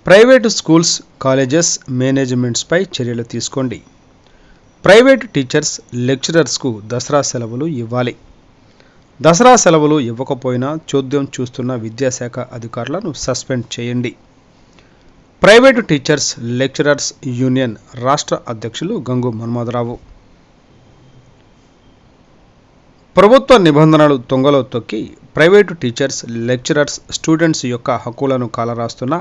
Private schools, colleges మేనేజ్మెంట్స్పై చర్యలు తీసుకోండి. Private teachers, లెక్చరర్స్కు Dasara సెలవులు ఇవ్వాలి. దసరా సెలవులు ఇవ్వకపోయినా చోద్యం చూస్తున్న విద్యాశాఖ అధికారులను సస్పెండ్ చేయండి. ప్రైవేటు టీచర్స్, లెక్చరర్స్ యూనియన్ రాష్ట్ర అధ్యక్షులు గంగు మన్మథరావు. ప్రభుత్వ నిబంధనలు తొంగలో తొక్కి ప్రైవేటు టీచర్స్, లెక్చరర్స్, స్టూడెంట్స్ యొక్క హక్కులను కాలరాస్తున్న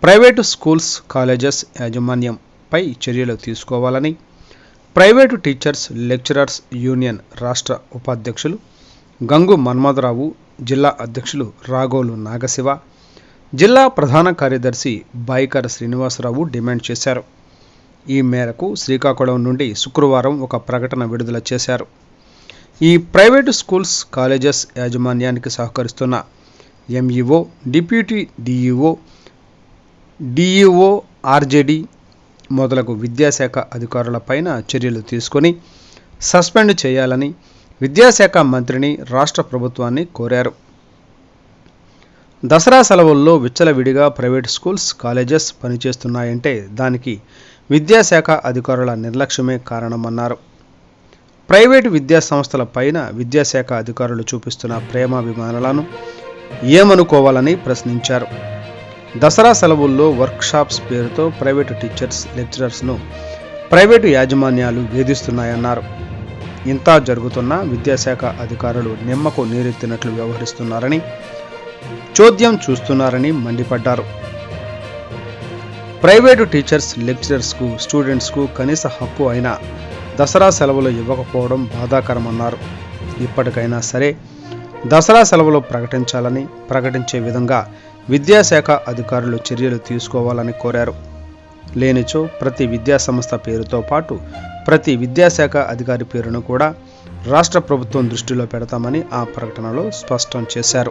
ప్రైవేటు స్కూల్స్, కాలేజెస్ యాజమాన్యంపై చర్యలు తీసుకోవాలని ప్రైవేటు టీచర్స్, లెక్చరర్స్ యూనియన్ రాష్ట్ర ఉపాధ్యక్షులు గంగు మన్మథరావు, జిల్లా అధ్యక్షులు రాఘోలు నాగశివ, జిల్లా ప్రధాన కార్యదర్శి బాయికర్ శ్రీనివాసరావు డిమాండ్ చేశారు. ఈ మేరకు శ్రీకాకుళం నుండి శుక్రవారం ఒక ప్రకటన విడుదల చేశారు. ఈ ప్రైవేటు స్కూల్స్, కాలేజెస్ యాజమాన్యానికి సహకరిస్తున్న ఎంఈఓ, డిప్యూటీ డిఈఓ, ఆర్జేడీ మొదలగు విద్యాశాఖ అధికారులపైన చర్యలు తీసుకొని సస్పెండ్ చేయాలని విద్యాశాఖ మంత్రిని, రాష్ట్ర ప్రభుత్వాన్ని కోరారు. దసరా సెలవుల్లో విచ్చలవిడిగా ప్రైవేట్ స్కూల్స్, కాలేజెస్ పనిచేస్తున్నాయంటే దానికి విద్యాశాఖ అధికారుల నిర్లక్ష్యమే కారణమన్నారు. ప్రైవేటు విద్యా సంస్థల పైన విద్యాశాఖ అధికారులు చూపిస్తున్న ప్రేమాభిమానాలను ఏమనుకోవాలని ప్రశ్నించారు. దసరా సెలవుల్లో వర్క్షాప్స్ పేరుతో ప్రైవేటు టీచర్స్, లెక్చరర్స్ను ప్రైవేటు యాజమాన్యాలు వేధిస్తున్నాయన్నారు. ఇంతా జరుగుతున్నా విద్యాశాఖ అధికారులు నిమ్మకు నీరెత్తినట్లు వ్యవహరిస్తున్నారని, చోద్యం చూస్తున్నారని మండిపడ్డారు. ప్రైవేటు టీచర్స్, లెక్చరర్స్కు, స్టూడెంట్స్కు కనీస హక్కు అయిన దసరా సెలవులు ఇవ్వకపోవడం బాధాకరమన్నారు. ఇప్పటికైనా సరే దసరా సెలవులు ప్రకటించాలని, ప్రకటించే విధంగా విద్యాశాఖ అధికారులు చర్యలు తీసుకోవాలని కోరారు. లేనిచో ప్రతి విద్యాసంస్థ పేరుతో పాటు ప్రతి విద్యాశాఖ అధికారి పేరును కూడా రాష్ట్ర ప్రభుత్వం దృష్టిలో పెడతామని ఆ ప్రకటనలో స్పష్టం చేశారు.